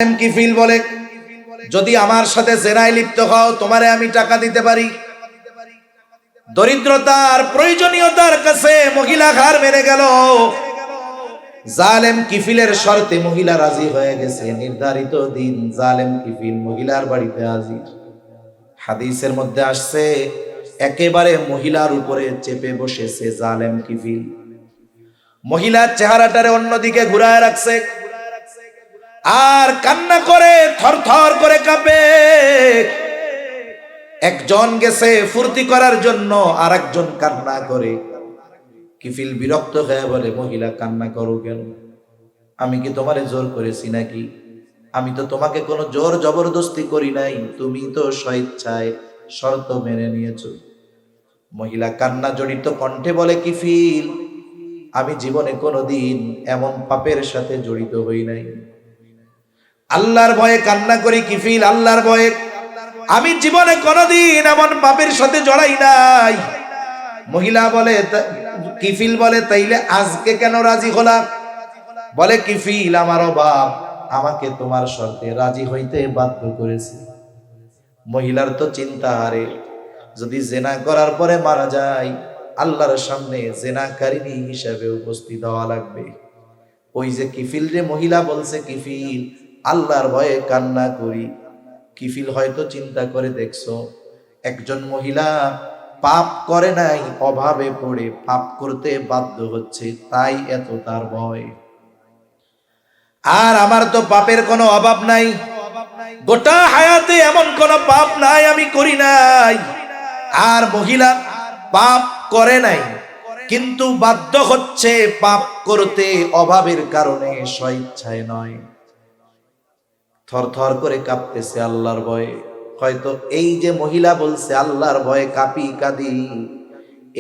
কিফিল বলে, যদি আমার সাথে জেনায় লিপ্ত হও তোমারে আমি টাকা দিতে পারি। দরিদ্রতার প্রয়োজনীয়তার কাছে মহিলা হার মেনে গেল। জালেম কিফিলের শর্তে মহিলা রাজি হয়ে গেছে। নির্ধারিত দিন জালেম কিফিল মহিলার বাড়িতে হাজির। হাদিসের মধ্যে আসছে একেবারে মহিলার উপরে চেপে বসেছে জালেম কিফিল। মহিলার চেহারাটারে অন্যদিকে ঘুরায় রাখছে আর কান্না করে থরথর করে কাঁপে। একজন গেছে ফুর্তি করার জন্য, আর একজন কান্না করে। কিফিল বিরক্ত হয়ে বলে, মহিলা কান্না করো কেন? আমি কি তোমারে জোর করেছি নাকি? আমি তো তোমাকে কোনো জোর জবরদস্তি করি নাই, তুমি তো স্বেচ্ছায় শর্ত মেনে নিয়েছো। মহিলা কান্না জড়িত কণ্ঠে বলে, কিফিল, আমি জীবনে কোনোদিন এমন পাপের সাথে জড়িত হই নাই। আল্লাহর ভয়ে কান্না করি কিফিল, আল্লাহর ভয়ে। আমি জীবনে কোনোদিন এমন পাপের সাথে জড়াই নাই। মহিলা বলে, কিফিল বলে, তাইলে আজকে কেন রাজি হলাম? বলে, কিফিল, আমার বাপ আমাকে তোমার শর্তে রাজি হইতে বাধ্য করেছে। মহিলার তো চিন্তা, হারে যদি জেনা করার পরে মারা যায়, আল্লাহর সামনে জেনাকারিনী হিসাবে উপস্থিত হওয়া লাগবে। ওই যে কিফিল রে মহিলা বলছে, কিফিল, আল্লাহর ভয়ে কান্না করি। কিফিল হয়তো চিন্তা করে দেখছো, একজন মহিলা পাপ করে নাই, অভাবে পড়ে পাপ করতে বাধ্য হচ্ছে, তাই এত তার ভয়। আর আমার তো পাপের কোনো অভাব নাই, গোটা হায়াতে এমন কোন পাপ নাই আমি করি নাই। আর মহিলা পাপ করে নাই, কিন্তু বাধ্য হচ্ছে পাপ করতে অভাবের কারণে, স্বেচ্ছায় নয়। থরথর করে কাঁপতেছে আল্লাহর ভয়ে। হয়তো এই যে মহিলা বলছে আল্লাহর ভয়ে কাঁপি কাঁদি,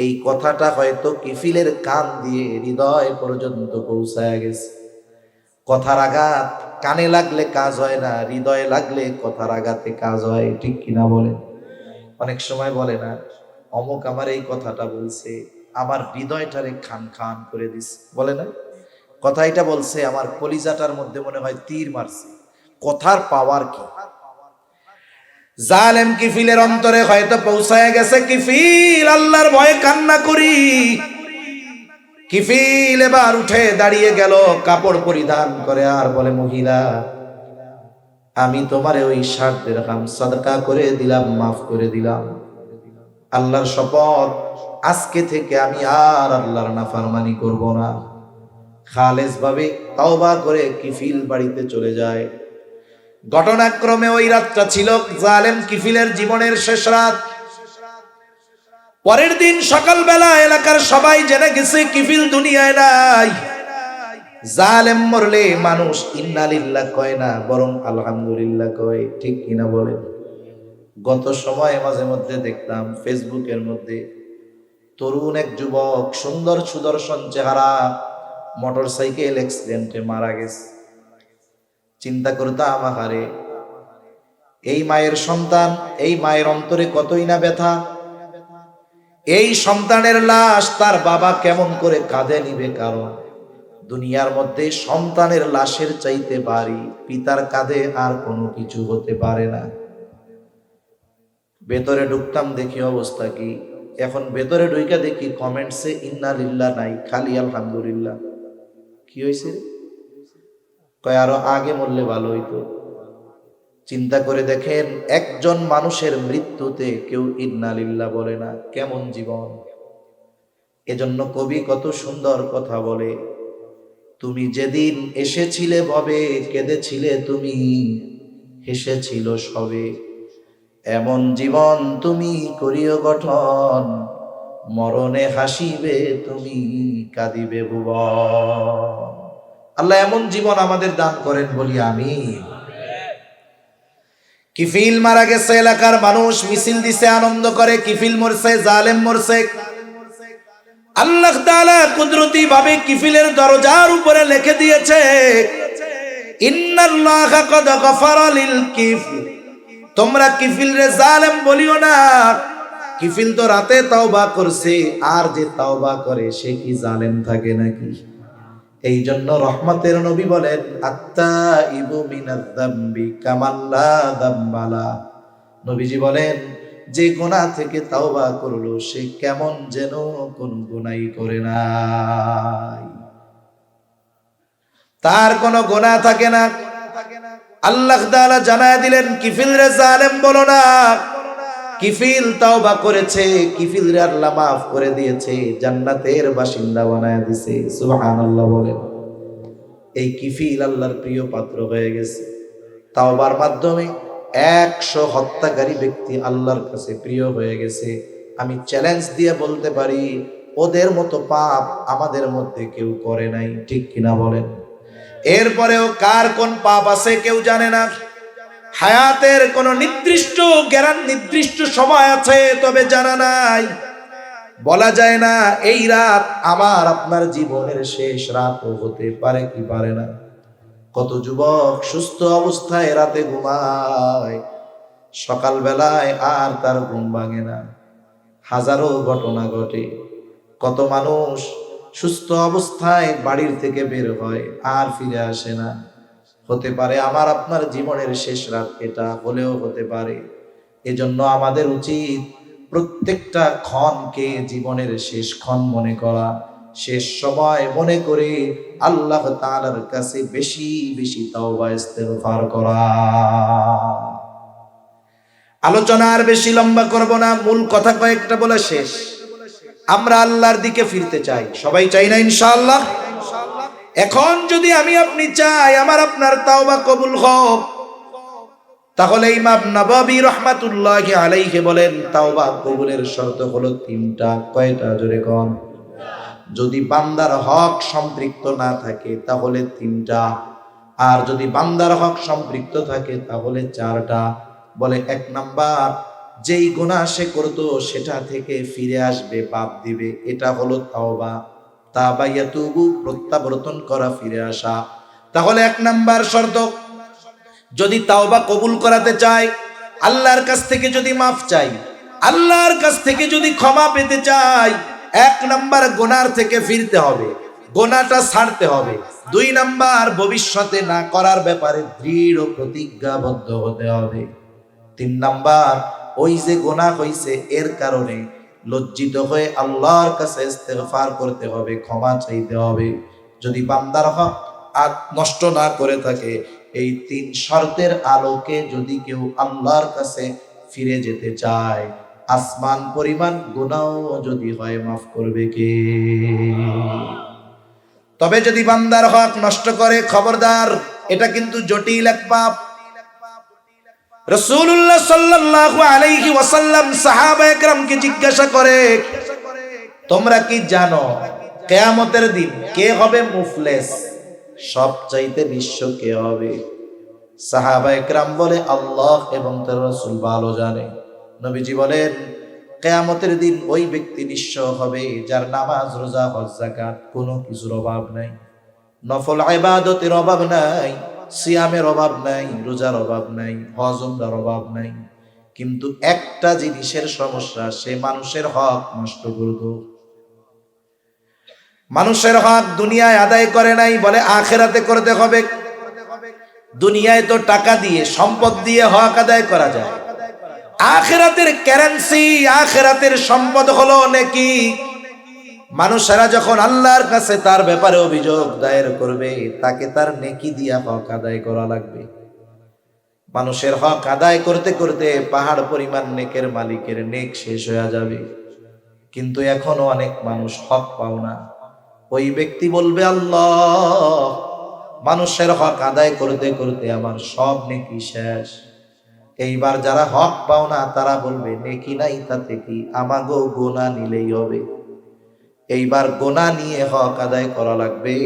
এই কথাটা হয়তো কিফিলের কান দিয়ে হৃদয় পর্যন্ত পৌঁছায় গেছে। কথার আঘাত কানে লাগলে কাজ হয় না, হৃদয়ে লাগলে কথার আঘাতে কাজ হয়, ঠিক কিনা বলে? অনেক সময় বলে না, অমুক আমার এই কথাটা বলছে, আমার হৃদয়টারে খান খান করে দিছে, বলে না? কথা এটা বলছে, আমার কলিজাটার মধ্যে মনে হয় তীর মারছে। কথার পাওয়ার কি! জালেম কিফিলের অন্তরে হয়তো পৌঁছায় গেছে, কিফিল, আল্লাহর ভয়ে কান্না করি। কিফিল এবার উঠে দাঁড়িয়ে গেল, কাপড় পরিধান করে, আর বলে, মহিলা, আমি তোমারে ওই 60 দিরহাম সাদকা করে দিলাম, মাফ করে দিলাম। আল্লাহর শপথ, আজকে থেকে আমি আর আল্লাহর নাফরমানি করব না। খালেস ভাবে তওবা করে কিফিল বাড়িতে চলে যায়। ঘটনাক্রমে ওই রাতটা ছিল জালেম কিফিলের জীবনের শেষ রাত। পরের দিন সকালবেলা এলাকার সবাই জেনে গেছে কিফিল দুনিয়ায় নাই। জালেম মরলে মানুষ ইন্না লিল্লাহ কয় না, বরং আলহামদুলিল্লাহ কয়, ঠিক কিনা বলেন? গত সময়ে মাঝে মধ্যে দেখতাম ফেসবুকের মধ্যে তরুণ এক যুবক, সুন্দর সুদর্শন চেহারা, মোটরসাইকেল অ্যাক্সিডেন্টে মারা গেছে। চিন্তা করতাম, আহারে, এই মায়ের সন্তান, এই মায়ের অন্তরে কতই না ব্যথা। এই সন্তানের লাশ তার বাবা কেমন করে কাঁধে নিবে? কারণ দুনিয়ার মধ্যে সন্তানের লাশের চাইতে ভারী পিতার কাঁধে আর কোনো কিছু হতে পারে না। ভেতরে ঢুকতাম, দেখি অবস্থা কি। এখন ভেতরে ঢুইকা দেখি কমেন্টসে ইন্না লিল্লাহ নাই, খালি আলহামদুলিল্লাহ। কি হয়েছে? কয় আরো আগে মরলে ভালো হইতো। চিন্তা করে দেখেন, একজন মানুষের মৃত্যুতে কেউ ইন্না লিল্লাহ বলে না, কেমন জীবন! এজন্য কবি কত সুন্দর কথা বলে, তুমি যেদিন এসেছিলে ভবে, কেঁদেছিলে তুমি, হেসেছিল সবে। এমন জীবন তুমি করিও গঠন, মরণে হাসিবে তুমি, কাঁদিবে ভুবন। আল্লাহ এমন জীবন আমাদের দান করেন, বলি আমিন। কিফিল মারা গেছে, এলাকার মানুষ মিছিল দিছে, আনন্দ করে। কিফিল মরছে, জালেম মরছে। আল্লাহ তাআলা কুদরতি ভাবে কিফিলের দরজার উপরে লিখে দিয়েছে, ইন্নাল্লাহা ক্বাদ গফারা লিল কিফল। তোমরা কিফিল রে জালেম বলিও না। কিফিল তো রাতে তওবা করছে, আর যে তওবা করে সে কি জালেম থাকে নাকি? এই জন্য রহমতের নবী বলেন আত্তাইবু মিনাজ যামবি কামাল্লা যামবালা। নবীজি বলেন যে গুনাহ থেকে তাওবা করলো সে কেমন যেন কোন গুনাহই করে নাই, তার কোনো গুনাহ থাকে না। আল্লাহ তাআলা জানায় দিলেন কিফিল রে জালেম বলো না, কিফিল তাওবা করেছে, কিফিল রে আল্লাহ মাফ করে দিয়েছে, জান্নাতের বাসিন্দা বানায় দিয়েছে। সুবহানাল্লাহ বলেন। এই কিফিল আল্লাহর প্রিয় পাত্র হয়ে গেছে। তাওবার মাধ্যমে 100 হত্যাকারী ব্যক্তি আল্লাহর কাছে প্রিয় হয়ে গেছে। আমি চ্যালেঞ্জ দিয়ে বলতে পারি ওদের মতো পাপ আমাদের মধ্যে কেউ করে নাই, ঠিক কিনা বলেন? এরপরেও কার কোন পাপ আছে কেউ জানে না। হায়াতের কোন নির্দিষ্ট নির্দিষ্ট সময় আছে, তবে জানা নাই, বলা যায় না এই রাত আমার আপনার জীবনের শেষ রাতও হতে পারে কি পারে না। কত যুবক সুস্থ অবস্থায় রাতে ঘুমায়, সকালবেলায় আর তার ঘুম ভাঙে না। হাজারো ঘটনা ঘটে। কত মানুষ সুস্থ অবস্থায় বাড়ির থেকে বের হয় আর ফিরে আসে না। হতে পারে আমার আপনার জীবনের শেষ রাত এটা, হলেও হতে পারে। এজন্য আমাদের উচিত প্রত্যেকটা ক্ষণকে জীবনের শেষ ক্ষণ মনে করা, শেষ সময় মনে করে আল্লাহ তাআলার কাছে বেশি বেশি তাওবা ইস্তেগফার করা। আলোচনা আর বেশি লম্বা করব না, মূল কথা কয়েকটা বলে শেষ। আমরা আল্লাহর দিকে ফিরতে চাই, সবাই চাই না ইনশাআল্লাহ? এখন যদি আমি আপনি চাই আমার আপনার তাওবা কবুল হোক, তাহলে ইমাম নববী রাহমাতুল্লাহি আলাইহি বলেন তাওবা কবুলের শর্ত হলো 3টা। কয়টা? জোরে কোন। যদি বান্দার হক সম্পৃক্ত না থাকে তাহলে 3টা, আর যদি বান্দার হক সম্পৃক্ত থাকে তাহলে 4টা। বলে 1 নাম্বার, যেই গুনাহ সে করতো সেটা থেকে ফিরে আসবে, বাদ দিবে, এটা হলো তাওবা। তাওবা ইয়াতুবু, প্রত্যাবর্তন করা, ফিরে আসা। তাহলে 1 নাম্বার শর্ত। যদি তাওবা কবুল করাতে চাই, আল্লাহর কাছ থেকে যদি মাফ চাই, আল্লাহর কাছ থেকে যদি ক্ষমা পেতে চাই, 1 নাম্বার গুনার থেকে ফিরতে হবে, গুনাহটা ছাড়তে হবে। 2 নাম্বার ভবিষ্যতে না করার ব্যাপারে দৃঢ় প্রতিজ্ঞাবদ্ধ হতে হবে। 3 নাম্বার ওই যে গুনাহ হইছে এর কারণে লজ্জিত হয়ে আল্লাহর কাছে ইস্তেগফার করতে হবে, ক্ষমা চাইতে হবে। যদি বান্দার হক আর নষ্ট না করে থাকে, এই 3 শর্তের আলোকে যদি কেউ আল্লাহর কাছে ফিরে যেতে চায়, আসমান পরিমাণ গুনাহ যদি হয় মাফ করবে কে? তবে যদি বান্দার হক নষ্ট করে, খবরদার, এটা কিন্তু জটিল এক পাপ। রাসূলুল্লাহ সাল্লাল্লাহু আলাইহি ওয়াসাল্লাম সাহাবায়ে কেরামকে জিজ্ঞাসা করে, তোমরা কি জানো কিয়ামতের দিন কে হবে মুফলিস? সবচাইতে নিঃস্ব কে হবে? সাহাবায়ে কেরাম বলে আল্লাহ এবং তার রাসূল ভালো জানে। নবীজি বলেন কিয়ামতের দিন ওই ব্যক্তি নিঃস্ব হবে যার নামাজ, রোজা, হজ, যাকাত কোনো কিছুর অভাব নাই, নফল ইবাদতের অভাব নাই, সিয়ামের অভাব নাই, রোজার অভাব নাই, হজ উমরার অভাব নাই, কিন্তু একটা জিনিসের সমস্যা, সে মানুষের হক নষ্ট করত। মানুষের হক দুনিয়ায় আদায় করে নাই, বলে আখিরাতে করতে হবে। দুনিয়ায় তো টাকা দিয়ে, সম্পদ দিয়ে হক আদায় করা যায়। আখিরাতের কারেন্সি, আখিরাতের সম্পদ হলো নেকি। মানুষেরা যখন আল্লাহর কাছে তার ব্যাপারে অভিযোগ দায়ের করবে, তাকে তার নেকি দিয়া হক আদায় করা লাগবে। মানুষের হক আদায় করতে করতে পাহাড় পরিমাণ নেকের মালিকের নেক শেষ হয়ে যাবে, কিন্তু এখনো অনেক মানুষ হক পাও না। ওই ব্যক্তি বলবে আল্লাহ, মানুষের হক আদায় করতে করতে আমার সব নেকি শেষ। এইবার যারা হক পাও না তারা বলবে নেকি নাই তাতে কি, আমাগো গুনাহ নিলেই হবে। এইবার গুনাহ নিয়ে হক আদায় করা লাগবে।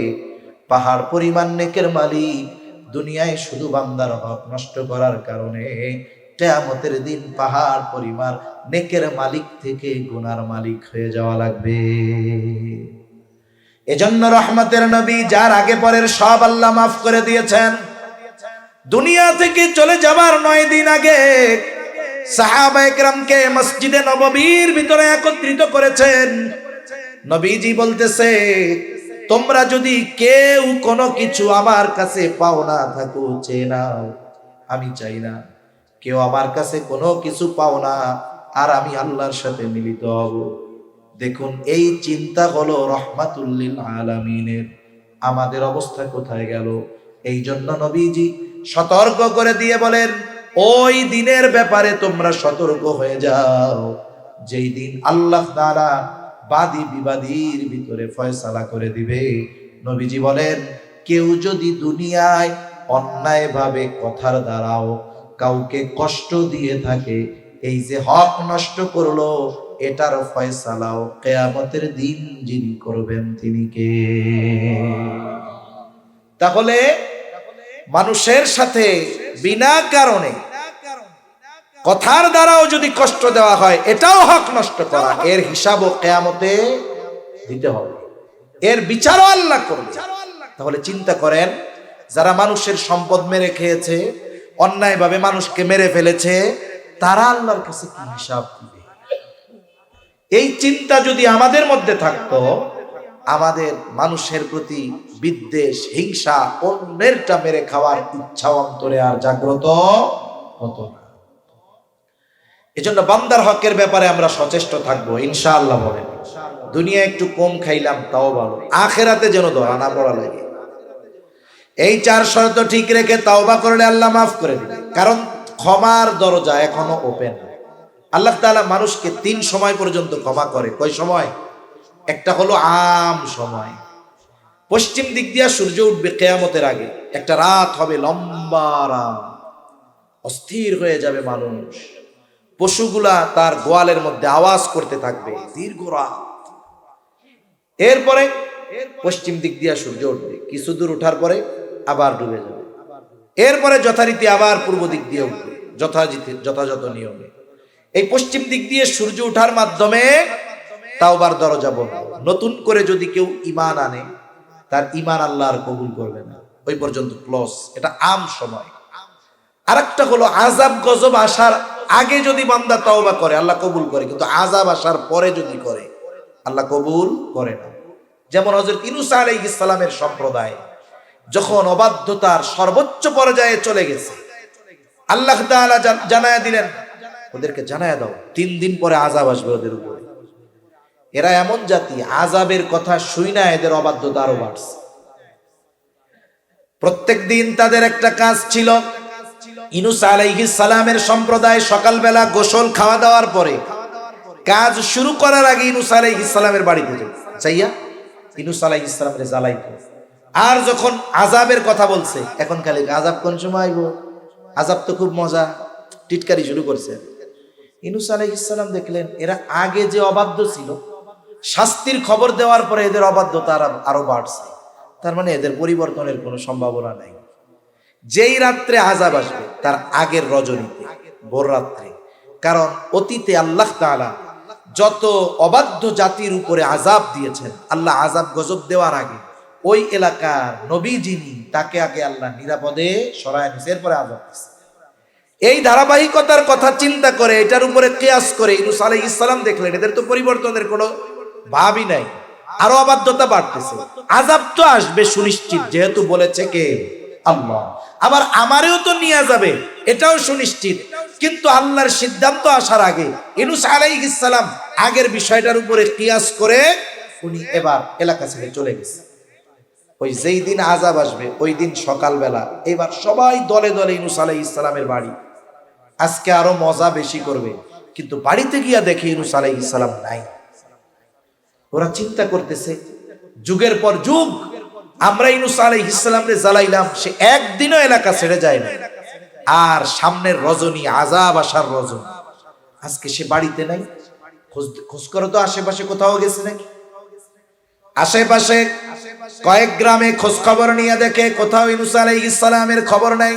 পাহাড় পরিমাণ নেকের মালিক দুনিয়ায় শুধু বান্দার হক নষ্ট করার কারণে কিয়ামতের দিন পাহাড় পরিমাণ নেকের মালিক থেকে গুনার মালিক হয়ে যাওয়া লাগবে। এজন্য রহমতের নবী যার আগে পরের সব আল্লাহ মাফ করে দিয়েছেন। দুনিয়া থেকে চলে যাবার 9 দিন আগে সাহাবায়ে কেরামকে মসজিদে নববীর ভিতরে একত্রিত করেছেন। নবীজি বলতেছে, তোমরা যদি কেউ কোনো কিছু আমার কাছে পাও না থাকো, চেয়ে নাও। আমি চাই না কেউ আমার কাছে কোনো কিছু পাও না আর আমি আল্লাহর সাথে মিলিত হব। দেখুন, এই চিন্তা হলো রহমাতুল লিল আলামিনের। আমাদের অবস্থা কোথায় গেল? এই জন্য নবীজি সতর্ক করে দিয়ে বলেন, ওই দিনের ব্যাপারে তোমরা সতর্ক হয়ে যাও যেই দিন আল্লাহ তাআলা বাদী বিবাদীর ভিতরে ফয়সালা করে দিবে। নবীজি বলেন, কেউ যদি দুনিয়ায় অন্যায়ভাবে কথার দ্বারাও কাউকে কষ্ট দিয়ে থাকে, এই যে হক নষ্ট করলো, এটার ফয়সালাও কিয়ামতের দিন যিনি করবেন তিনি কে? তাহলে মানুষের সাথে বিনা কারণে কথার দ্বারাও যদি কষ্ট দেওয়া হয়, এটাও হক নষ্ট করা। এর হিসাবও কিয়ামতে দিতে হবে, এর বিচারও আল্লাহ করবে। তাহলে চিন্তা করেন, যারা মানুষের সম্পদ মেরে খেয়েছে, অন্যায়ভাবে মানুষকে মেরে ফেলেছে, তারা আল্লাহর কাছে কি হিসাব দিবে? এই চিন্তা যদি আমাদের মধ্যে থাকতো, আমাদের মানুষের প্রতি বিদ্বেষ, হিংসা, অন্যেরটা মেরে খাওয়ার ইচ্ছা অন্তরে আর জাগ্রত হতো না। এজন্য বান্দার হকের ব্যাপারে আমরা সচেষ্ট থাকবো ইনশাআল্লাহ। বলেন, দুনিয়া একটু কম খাইলাম তাও ভালো, আখেরাতে যেন ধরা না পড়া লাগে। এই 4 শর্ত ঠিক রেখে তাওবা করলে আল্লাহ মাফ করে দিবে, কারণ ক্ষমার দরজা এখনো ওপেন। আল্লাহ তাআলা মানুষকে 3 সময় পর্যন্ত ক্ষমা করে। কয় সময়? একটা হলো আম সময়, পশ্চিম দিক দিয়া সূর্য উঠবে কিয়ামতের আগে, একটা রাত হবে, লম্বা রাত, অস্থির হয়ে যাবে মানুষ, পশুগুলা তার গোয়ালের মধ্যে আওয়াজ করতে থাকবে, দীর্ঘ রাত। এরপরে পশ্চিম দিক দিয়া সূর্য উঠবে, কিছু দূর ওঠার পরে আবার ডুবে যাবে, এরপরে যথারীতি আবার পূর্ব দিক দিয়ে উঠবে যথাযথ নিয়মে। এই পশ্চিম দিক দিয়ে সূর্য ওঠার মাধ্যমে তাওবার দরজা বন্ধ। নতুন করে যদি কেউ ঈমান আনে, তার ঈমান আল্লাহ আর কবুল করবে না, ওই পর্যন্ত ক্লোজ। এটা আম সময়। আরেকটা হলো আযাব গজব আসার আগে যদি বান্দা তওবা করে, আল্লাহ কবুল করে, কিন্তু আযাব আসার পরে যদি করে, আল্লাহ কবুল করে না। যেমন হযরত ইউনূস আলাইহিস সালামের সম্প্রদায় যখন অবাধ্যতার সর্বোচ্চ পর্যায়ে চলে গেছে, আল্লাহ তাআলা জানায়া দিলেন, ওদেরকে জানায়া দাও 3 দিন পরে আযাব আসবে ওদের উপরে। এরা এমন জাতি, আযাবের কথা শুইনা এদের অবাধ্যতা আরো বাড়ছে। প্রত্যেক দিন তাদের একটা কাজ ছিল, ইউনূস আলাইহিস সালামের সম্প্রদায় সকালবেলা গোসল খাওয়া দাওয়ার পরে কাজ শুরু করার আগে ইউনূস আলাইহিস সালামের বাড়িতে যাইয়া ইউনূস আলাইহিস সালামের জ্বালাইতো। আর যখন আযাবের কথা বলছে, এখন খালি আযাব কোন সময় আইবো, আযাব তো খুব মজা, টিটকারি শুরু করছে। ইউনূস আলাইহিস সালাম দেখলেন এরা আগে যে অবাধ্য ছিল, শাস্তির খবর দেওয়ার পরে এদের অবাধ্যতা আরো বাড়ছে। তার মানে এদের পরিবর্তনের কোনো সম্ভাবনা নাই। যেই রাত্রে আযাব আসবে তার আগের রজনীতে, ভোর রাত্রে। কারণ অতীতে আল্লাহ তাআলা যত অবাধ্য জাতির উপরে আযাব দিয়েছেন, আল্লাহ আযাব গজব দেওয়ার আগে ওই এলাকার নবী যিনি, তাকে আগে আল্লাহ নিরাপদে সরায় নিছে, এরপরে আযাব দিছে। এই ধারাবাহিকতার কথা চিন্তা করে, এটার উপরে কিয়াস করে ইউনূস আলাইহিস সালাম দেখলেন এদের তো পরিবর্তনের কোনো ভাবই নাই, আরো অবাধ্যতা বাড়তেছে, আযাব তো আসবে সুনিশ্চিত, যেহেতু বলেছে কে? আল্লাহ। আবার আমারেও তো নিয়ে যাবে, এটাও সুনিশ্চিত। কিন্তু আল্লাহর সিদ্ধান্ত আসার আগে ইউনূস আলাইহিস সালাম আগের বিষয়টার উপরে কিয়াস করে উনি এবার এলাকা ছেড়ে চলে গেছে। ওই যেই দিন আযাব আসবে ওই দিন সকালবেলা এবার সবাই দলে দলে ইউনূস আলাইহিস সালামের বাড়ি। আজকে আরো মজা বেশি করবে, কিন্তু বাড়িতে গিয়া দেখে ইউনূস আলাইহিস সালাম নাই। ওরা চিন্তা করতেছে, যুগের পর যুগ আমরা ইউনূস আলাইহিস সালামকে জ্বালাইলাম, সে একদিনও এলাকা ছেড়ে যায় না। আর সামনের রজনী, আযাব আসার রজনী, আজকে সে বাড়িতে নাই। খোঁজ করো তো আশেপাশে কোথাও গেছে নাকি। আশেপাশে কয়েক গ্রামে খোঁজ খবর নিয়ে দেখে কোথাও ইউনূস আলাইহিস সালামের খবর নাই।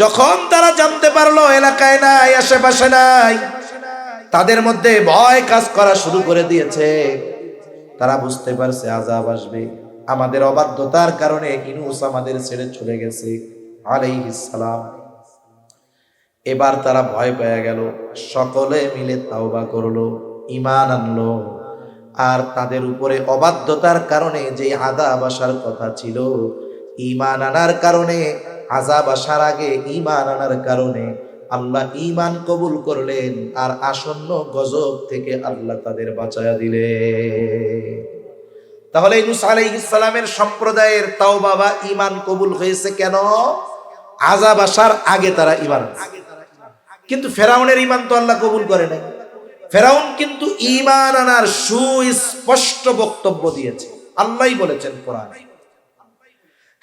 যখন তারা জানতে পারলো এলাকায় নাই, আশেপাশে নাই, তাদের মধ্যে ভয় কাজ করা শুরু করে দিয়েছে। তারা বুঝতে পারছে আযাব আসবে, আমাদের অবাধ্যতার কারণে ইউনূস আমাদের ছেড়ে চলে গেছে আলাইহিস সালাম। এবার তারা ভয় পেয়ে গেল, সকলে মিলে তাওবা করলো, ঈমান আনলো। আর তাদের উপরে অবাধ্যতার কারণে যে আযাব আসার কথা ছিল, ঈমান আনার কারণে আযাব আসার আগে ঈমান আনার কারণে আল্লাহ ঈমান কবুল করলেন, আর আসন্ন গজব থেকে আল্লাহ তাদের বাঁচায়া দিলেন। তাহলে ইউনূস আলাইহিস সালামের সম্প্রদায়ের তাওবা বা ঈমান কবুল হয়েছে কেন? আযাব আসার আগে তারা ঈমান আনছে। কিন্তু ফেরাউনের ঈমান তো আল্লাহ কবুল করে নাই। ফেরাউন কিন্তু ঈমান আনার সুস্পষ্ট বক্তব্য দিয়েছে। আল্লাহই বলেছেন কোরআনে,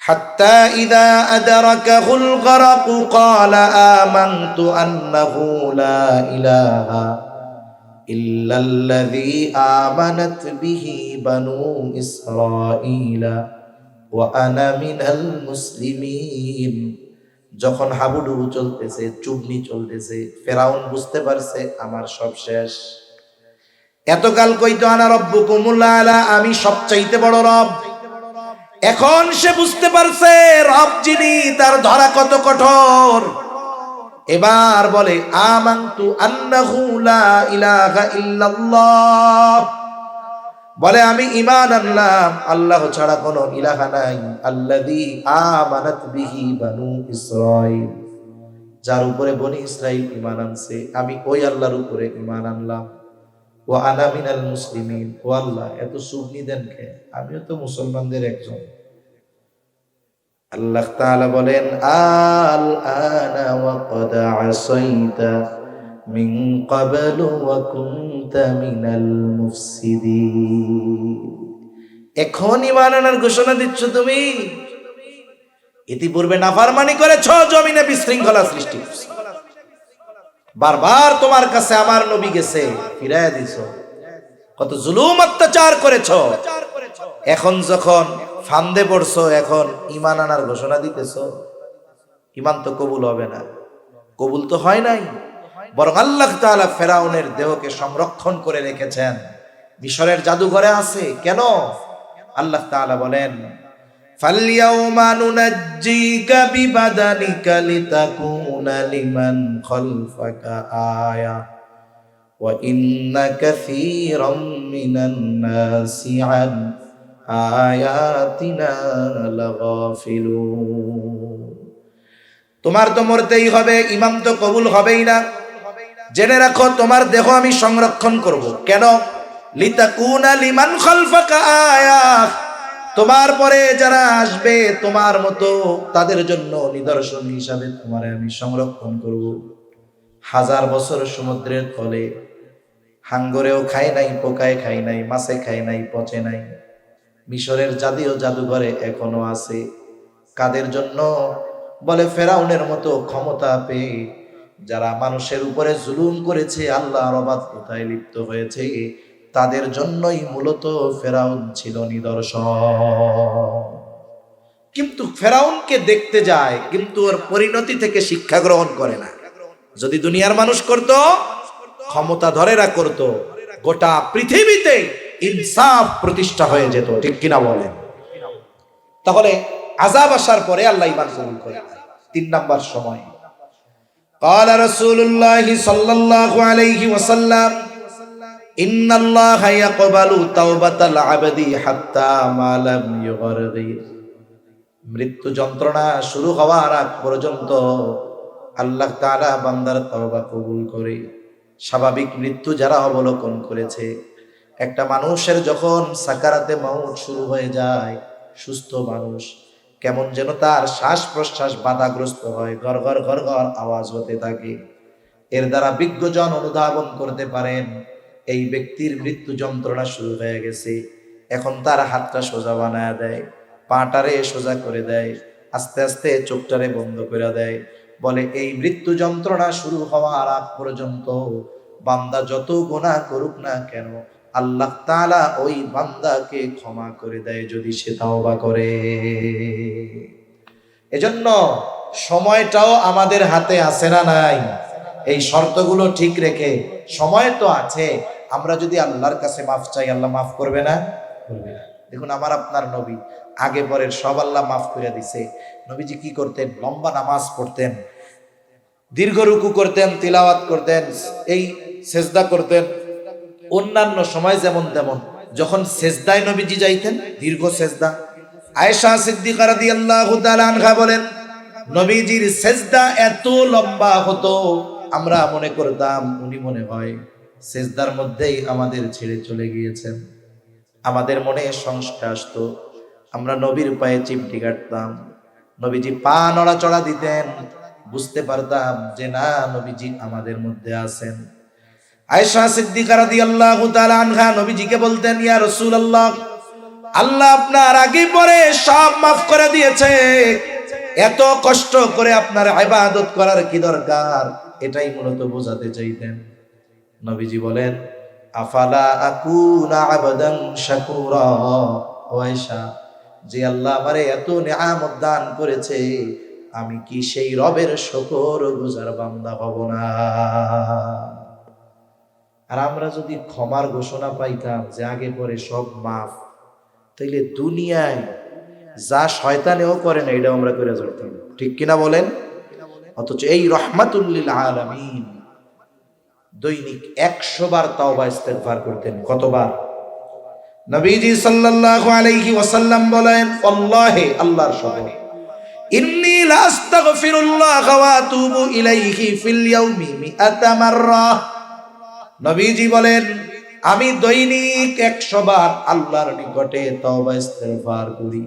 হাত্তা ইযা আদরাকাহুল গরাকু ক্বালা আমানতু আন্নাহু লা ইলাহা ইল্লাল্লাযী আমানাত বিহি বানু ইসরাঈলা ওয়া আনা মিনাল মুসলিমিন। যখন হাবুডুবু চলতেছে, চুবনি চলতেছে, ফেরাউন বুঝতে পারছে আমার সব শেষ। এতকাল কইতো আনা রব্বুকুমুল আলা, আমি সবচাইতে বড় রব। এখন সে বুঝতে পারছে রব যিনি, তার ধরা কত কঠোর। এবার বলে আমানতু আন্নাহু লা ইলাহা ইল্লাল্লাহ, বলে আমি ঈমান আনলাম আল্লাহ ছাড়া কোনো ইলাহা নাই। আল্লাযী আমানাত বিহি বানু ইসরাঈল, যার উপরে বনি ইসরাইল ঈমান আনছে, আমি ওই আল্লাহর উপরে ঈমান আনলাম। ওয়া আনা মিনাল মুসলিমিন, ও আল্লাহ এত সুবনি দেন কে, আমিও তো মুসলমানদের একজন। আল্লাহ তাআলা বলেন আল আনা ওয়া ক্বাদ আসাইতা মিন ক্বাবলু ওয়া কুনতা মিনাল মুফসিদিন। এখন ঈমান আনার ঘোষণা দিচ্ছ তুমি, ইতিপূর্বে নাফরমানি করেছো, জমিনে বিশৃঙ্খলা সৃষ্টি করছো, বারবার তোমার কাছে আমার নবী গেছে, ফিরাইয়া দিছো, কত জুলুম অত্যাচার করেছো। এখন যখন ফান্দে পড়ছো, এখন ঈমান আনার ঘোষণা দিতেছো, ঈমান তো কবুল হবে না। কবুল তো হয় নাই, বরং আল্লাহ তাআলা ফেরাউনের দেহকে সংরক্ষণ করে রেখেছেন, মিশরের জাদুঘরে আছে। কেন? আল্লাহ তাআলা বলেন ফালইয়াউমা নুনাজ্জিকা বিবাদানিকা লিতাকুনা লিমান খালফাকা আয়া ওয়া ইন্না কাসীরাম মিনান নাসি আন আয়াতিনা লাগাফিলুন। তোমার তো মরতেই হবে, ঈমান তো কবুল হবেই না। জেনে রাখো তোমার দেহ আমি সংরক্ষণ করব। কেন? লিতাকুনা লিমান খালফাকা আয়া, তোমার পরে যারা আসবে তোমার মতো তাদের জন্য নিদর্শন হিসাবে তোমারে আমি সংরক্ষণ করব। 1000 বছর সমুদ্রের তলে হাঙ্গরেও খায় নাই, পোকায় খায় নাই, মাছে খায় নাই, পচে নাই। মিশরের জাদুঘরে এখনো আছে। কাদের জন্য? বলে ফেরাউনের মতো ক্ষমতা পেয়ে যারা মানুষের উপরে জুলুম করেছে, আল্লাহর অবাধ্যতায় লিপ্ত হয়েছে, তাদের জন্যই মূলত ফেরাউন ছিল নিদর্শন। কিন্তু ফেরাউনকে দেখতে যায়, কিন্তু ওর পরিণতি থেকে শিক্ষা গ্রহণ করে না। যদি দুনিয়ার মানুষ করত, ক্ষমতা ধরেরা করত, গোটা পৃথিবীতে ইনসাফ প্রতিষ্ঠা হয়ে যেত। ঠিক কিনা বলেন? তাহলে আযাব আসার পরে আল্লাহ ঈমান কবুল করে। 3 নাম্বার সময় قال رسول الله صلى الله عليه وسلم إن الله يقبل توبة العبد حتى ما لم يغرغر। মৃত্যু যন্ত্রণা শুরু হওয়ার আগ পর্যন্ত আল্লাহ তাআলা বান্দার তওবা কবুল করে। স্বাভাবিক মৃত্যু যারা অবলোকন করেছে, একটা মানুষের যখন সাকারাতে মাউত শুরু হয়ে যায়, সুস্থ মানুষ কেমন যেন তার শ্বাস প্রশ্বাস বাধাগ্রস্ত হয়, ঘর ঘর ঘর ঘর আওয়াজ হতে থাকে। এর দ্বারা বিজ্ঞজন অনুধাবন করতে পারেন এই ব্যক্তির মৃত্যু যন্ত্রণা শুরু হয়ে গেছে। এখন তার হাতটা সোজা বানায় দেয়, পাটারে সোজা করে দেয়, আস্তে আস্তে চোখটারে বন্ধ করে দেয়। বলে এই মৃত্যু যন্ত্রণা শুরু হওয়ার আগ পর্যন্ত বান্দা যত গুনাহ করুক না কেন, আল্লাহ তাআলা ওই বান্দাকে ক্ষমা করে দেয় যদি সে তওবা করে। এজন্য সময়টাও আমাদের হাতে আছে না নাই? এই শর্তগুলো ঠিক রেখে, সময় তো আছে, আমরা যদি আল্লাহর কাছে মাফ চাই, আল্লাহ মাফ করবে না? করবে না। দেখুন আমার আপনার নবী আগে পরের সব আল্লাহ মাফ করে দিছে। নবীজি কি করতেন? লম্বা নামাজ পড়তেন, দীর্ঘ রুকু করতেন, তিলাওয়াত করতেন, এই সেজদা করতেন। অন্যান্য সময় যেমন তেমন যখন সেজদায় নবীজি যাইতেন, দীর্ঘ সেজদা, আয়েশা সিদ্দিকা রাদিয়াল্লাহু তাআলা আনহা বলেন, নবীজির সেজদা এত লম্বা হতো, আমরা মনে করতাম উনি মনে হয় সেজদার মধ্যেই আমাদের ছেড়ে চলে গিয়েছেন। আমাদের মনে সংশয় আসতো, আমরা নবীর পায়ে চিমটি কাটতাম, নবীজি পা নড়াচড়া দিতেন, বুঝতে পারতাম যে না, নবীজি আমাদের মধ্যে আছেন। আয়েশা সিদ্দিকা রাদিয়াল্লাহু তাআলা আনহা নবীজিকে বলতেন, ইয়া রাসূলুল্লাহ, আল্লাহ আপনার আগে পরে সব মাফ করে দিয়েছে, এত কষ্ট করে আপনার ইবাদত করার কি দরকার? এটাই মূলত বোঝাতে চাইতেন। নবীজি বলেন, আফালা আকুনা আবদান শাকুরা, ও আয়েশা, যে আল্লাহ আমারে এত নিয়ামত দান করেছে, আমি কি সেই রবের শুকরগুজার বান্দা হব না? আর আমরা যদি ক্ষমার ঘোষণা পাইতাম যে আগে পরে সব মাফ, তাইলে দুনিয়ায় যা শয়তানেও করে না এটা আমরা করে যেতাম, ঠিক কিনা বলেন? অথচ এই রহমাতুল লিল আলামিন দৈনিক 100 বার তাওবা ইস্তেগফার করতেন। কতবার? নবীজি সাল্লাল্লাহু আলাইহি ওয়াসাল্লাম বলেন, আল্লাহে, আল্লাহর শপথ, ইন্নী লা আস্তাগফিরুল্লাহ ওয়া আতুবু ইলাইহি ফিল ইয়াউমি মিআতা মাররা। নবীজি বলেন, আমি দৈনিক 100 বার আল্লাহর নিকটে তওবা ইস্তেগফার করি।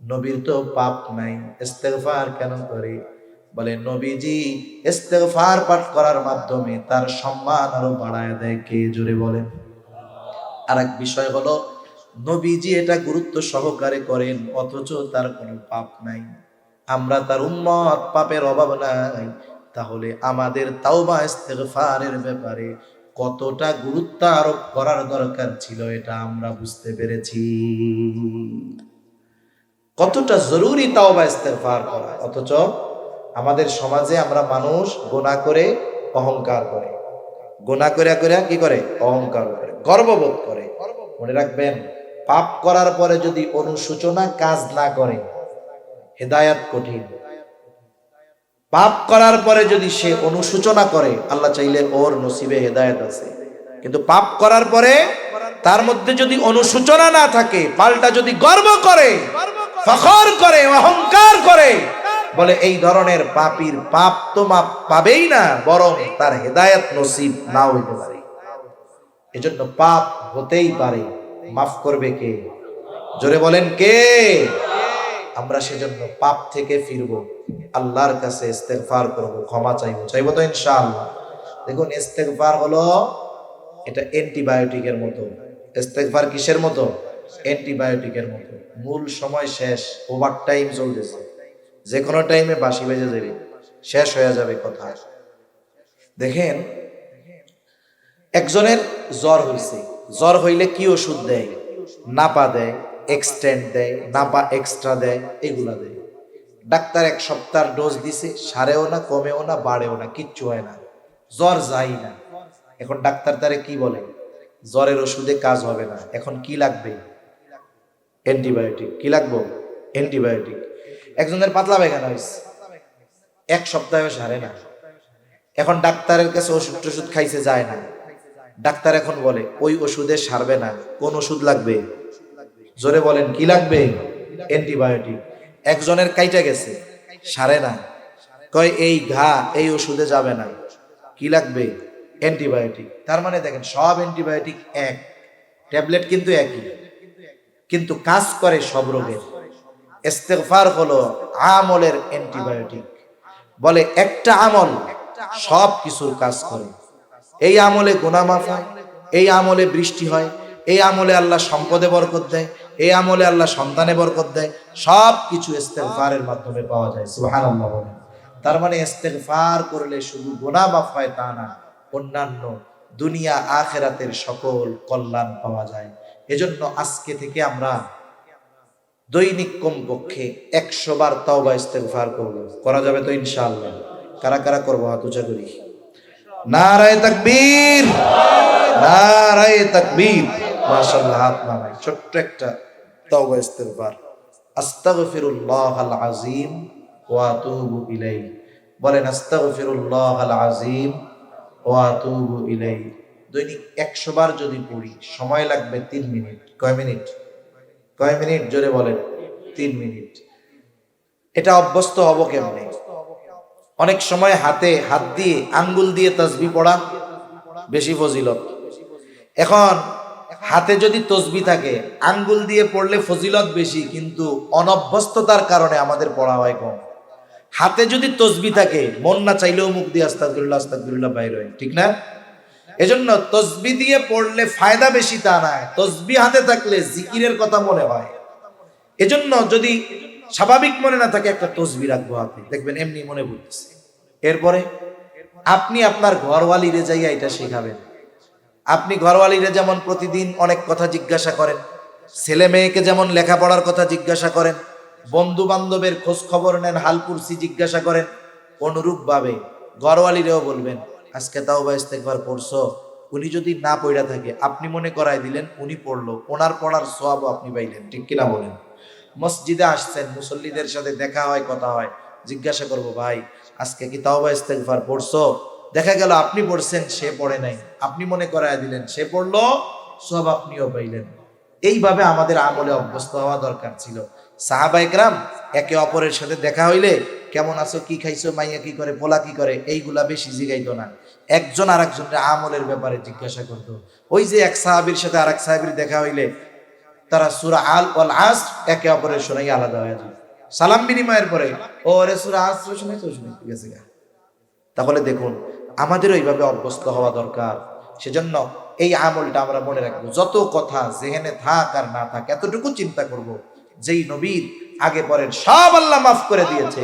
নবীর তো পাপ নাই, ইস্তেগফার কেন করে? বলে নবীজি ইস্তেগফার পাঠ করার মাধ্যমে তার সম্মান আরো বাড়ায় দেয়। কে জোরে বলেন? আরেক বিষয় হলো, নবীজি এটা গুরুত্ব সহকারে করেন, অথচ তার কোনো পাপ নাই। আমরা তার উম্মত, পাপের অভাব নাই। তাহলে আমাদের তাওবা ইস্তেগফারের ব্যাপারে কতটা গুরুত্ব আরোপ করার দরকার ছিল, এটা আমরা বুঝতে পেরেছি। কতটা জরুরি তাওবা ইস্তেগফার করা। অথচ আমাদের সমাজে আমরা মানুষ গুনাহ করে অহংকার করে, গুনাহ করে করে কি করে? অহংকার করে, গর্ববোধ করে। মনে রাখবেন, পাপ করার পরে যদি অনুশোচনা কাজ না করে, হেদায়াত কঠিন। পাপ করার পরে যদি সে অনুশোচনা করে, আল্লাহ চাইলে ওর নসিবে হেদায়াত আছে। কিন্তু পাপ করার পরে তার মধ্যে যদি অনুশোচনা না থাকে, পাল্টা যদি গর্ব করে, ফখর করে, অহংকার করে, বলে এই ধরনের পাপীর পাপ তো মাপ পাবেই না, বরং তার হেদায়াত নসিব নাও হইতে পারে। এজন্য পাপ হতেই পারে, মাফ করবে কে? জোরে বলেন কে? আমরা সেজন্য পাপ থেকে ফিরবো, আল্লাহর কাছে ইস্তেগফার করব, ক্ষমা চাইবো, চাইবো তো ইনশাআল্লাহ। দেখুন, ইস্তেগফার হলো, এটা অ্যান্টিবায়োটিকের মতো। ইস্তেগফার কিসের মতো? অ্যান্টিবায়োটিকের মতো। মূল সময় শেষ, ওভার টাইম চলতেছে, যে কোনো টাইমে বাঁশি বেজে যাবে, শেষ হয়ে যাবে কথা। দেখেন, একজনের জ্বর হইছে, জ্বর হইলে কি ওষুধ দেয়? নাপা দেয়, এক্সটেন্ড দেয়, নাপা এক্সট্রা দেয়, এগুলা দেয়। ডাক্তার 1 সপ্তাহ ডোজ দিছে, সারেও না, কমেও না, বাড়েও না, কিচ্ছু হয় না, জ্বর যাই না। এখন ডাক্তার তারে কি বলে? জ্বরের ওষুধে কাজ হবে না, এখন কি লাগবে? অ্যান্টিবায়োটিক। কি লাগবে? অ্যান্টিবায়োটিক। একজনের পাতলা পায়খানা হয়েছে, 1 সপ্তাহেও সারে না, এখন ডাক্তারের কাছে ওষুধ টষুধ খাইছে, যায় না। ডাক্তার এখন বলে ওই ওষুধে সারবে না, কোন ওষুধ লাগবে? জোরে বলেন, কি লাগবে? অ্যান্টিবায়োটিক। একজনের কাইটা গেছে, সারে না, কয় এই ঘা এই ওষুধে যাবে না, কি লাগবে? অ্যান্টিবায়োটিক। তার মানে দেখেন, সব অ্যান্টিবায়োটিক এক, ট্যাবলেট কিন্তু একই, কিন্তু কাজ করে সব রোগের। ইস্তেগফার হলো আমলের অ্যান্টিবায়োটিক। বলে একটা আমল সব কিছুর কাজ করে। এই আমলে গুনাহ মাফ হয়, এই আমলে বৃষ্টি হয়, এই আমলে আল্লাহ সম্পদে বরকত দেয়, এই আমলে আল্লাহ সন্তানে বরকত দেয়, সব কিছু ইস্তেগফারের মাধ্যমে পাওয়া যায়। সুবহানাল্লাহ। তার মানে ইস্তেগফার করলে শুধু গুনাহ মাফ হয় তা না, অন্যান্য দুনিয়া আখিরাতের সকল কল্যাণ পাওয়া যায়। এজন্য আজকে থেকে আমরা দৈনিক কমপক্ষে 100 বার তাওবা ইস্তেগফার করব। করা যাবে তো ইনশাআল্লাহ? কারা কারা করবো? হাত উঁচা করি। নারায়ে তাকবীর, নারায়ে তাকবীর। মাশাআল্লাহ, হাত নামাই। ছোট্ট একটা তাওবা ইস্তেগফার, আস্তাগফিরুল্লাহাল আযীম ওয়া আতুবু ইলাইহি। বলেন আস্তাগফিরুল্লাহাল আযীম ওয়া আতুবু ইলাইহি। দৈনিক 100 বার যদি পড়ি সময় লাগবে 3 মিনিট। কয় মিনিট? কয় মিনিট জোরে বলেন? 3 মিনিট। এটা অভ্যস্ত হব কেমনে? অনেক সময় হাতে হাত দিয়ে আঙ্গুল দিয়ে তাসবিহ পড়া বেশি ফজিলত। এখন হাতে যদি তসবিহ থাকে আঙ্গুল দিয়ে পড়লে ফজিলত বেশি, কিন্তু অনভ্যস্ততার কারণে আমাদের পড়া হয় কম। হাতে যদি তসবিহ থাকে মন না চাইলেও মুখ দিয়ে আস্তাগফিরুল্লাহ আস্তাগফিরুল্লাহ বাইর হয়, ঠিক না? এজন্য তসবিহ দিয়ে পড়লে ফায়দা বেশি তা নয়, তসবিহ হাতে থাকলে জিকিরের কথা মনে হয়। এজন্য যদি স্বাভাবিক মনে না থাকে একটা তসবিহ রাখবো হাতে, দেখবেন এমনি মনে পড়তেছে। এরপরে আপনি আপনার ঘরওয়ালিরে যাইয়া এটা শেখাবেন। আপনি ঘরওয়ালিরে যেমন প্রতিদিন অনেক কথা জিজ্ঞাসা করেন, ছেলে মেয়েকে যেমন লেখাপড়ার কথা জিজ্ঞাসা করেন, বন্ধু বান্ধবের খোঁজ খবর নেন, হালকুরসি জিজ্ঞাসা করেন, অনুরূপ ভাবে ঘরওয়ালিরেও বলবেন আজকে তাওবা ইস্তেগফার পড়ছো। উনি যদি না পড়া থাকে আপনি মনে করাই দিলেন, উনি পড়লো, ওনার পড়ার সওয়াবও আপনি পাইলেন, ঠিক কিনা বলেন? মসজিদে আসছেন, মুসল্লিদের সাথে দেখা হয়, কথা হয়, জিজ্ঞাসা করব ভাই আজকে কি তাওবা ইস্তেগফার পড়ছো? দেখা গেল আপনি পড়ছেন, সে পড়ে নাই, আপনি মনে করায় দিলেন, সে পড়লো, সব আপনিও পাইলেন। এইভাবে আমাদের আমলে অভ্যস্ত হওয়া দরকার ছিল। সাহাবায়ে কেরাম একে অপরের সাথে দেখা হইলে কেমন আছো, কি খাইছো, মাইয়া কি করে, পোলা কি করে, এইগুলা বেশি জিগাইতো না। একজন আরেকজনের আমলের ব্যাপারে জিজ্ঞাসা করতো। ওই যে এক সাহাবীর সাথে আরেক সাহাবীর দেখা হইলে তারা সূরা আল ওয়াল আসর একে অপরের শোনাই আলাদা হয়ে যায়। সালাম বিনিময়ের পরে ও রে সূরা আসর শুনেছো, শুনে গেছে গা। তাহলে দেখুন আমাদেরও এইভাবে অভ্যস্ত হওয়া দরকার। সেজন্য এই আমলটা আমরা মনে রাখবো, যত কথা যেখানে থাক আর না থাক এতটুকু চিন্তা করব, যেই নবীর আগে পরের সব আল্লাহ মাফ করে দিয়েছে,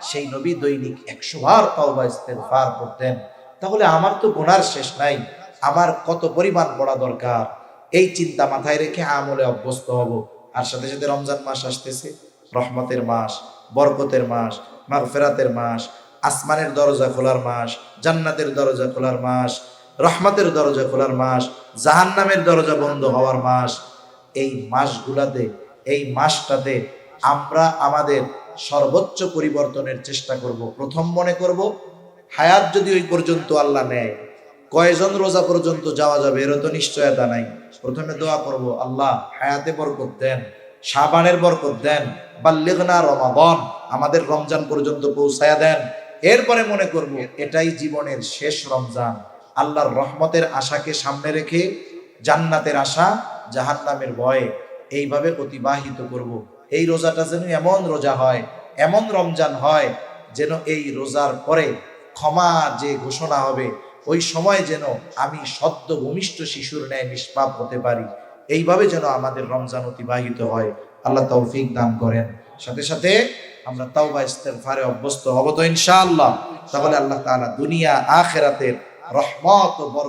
সেই নবী দৈনিক 100 বার তাওবা ইস্তেগফার করতেন। তাহলে আমার তো গুনার শেষ নাই, আমার কত পরিমাণ পড়া দরকার। এই চিন্তা মাথায় রেখে আমলে অভ্যস্ত হব। আর সাথে সাথে রমজান মাস আসতেছে, রহমতের মাস, বরকতের মাস, মাগফিরাতের মাস, আসমানের দরজা খোলার মাস, জান্নাতের দরজা খোলার মাস, রহমতের দরজা খোলার মাস, জাহান্নামের দরজা বন্ধ হওয়ার মাস। এই মাসগুলাতে, এই মাসটাতে আমরা আমাদের সর্বোচ্চ পরিবর্তনের চেষ্টা করব। প্রথম মনে করব হায়াত যদি ওই পর্যন্ত আল্লাহ নেয়, কয়জন রোজা পর্যন্ত যাওয়া যাবে এর তো নিশ্চয়তা নাই। প্রথমে দোয়া করব আল্লাহ হায়াতে বরকত দেন, শাবানের বরকত দেন, বাল্লিগনা রমাদান, আমাদের রমজান পর্যন্ত পৌঁছায়া দেন। এরপরে মনে করব এটাই জীবনের শেষ রমজান, আল্লাহর রহমতের আশাকে সামনে রেখে জান্নাতের আশা, জাহান্নামের ভয়ে এইভাবে অতিবাহিত করব। এই রোজাটা যেন এমন রোজা হয়, এমন রমজান হয়, যেন এই রোজার পরে ক্ষমা যে ঘোষণা হবে ওই সময় যেন আমি সদ্য ভূমিষ্ঠ শিশুর ন্যায় নিষ্পাপ হতে পারি। এইভাবে যেন আমাদের রমজান অতিবাহিত হয়। আল্লাহ তৌফিক দান করেন। সাথে সাথে আমরা তাওবা ইস্তেগফারে অভ্যস্ত হব তো ইনশাআল্লাহ। তাহলে আল্লাহ তাআলা দুনিয়া আখিরাতের রহমত ও বরকত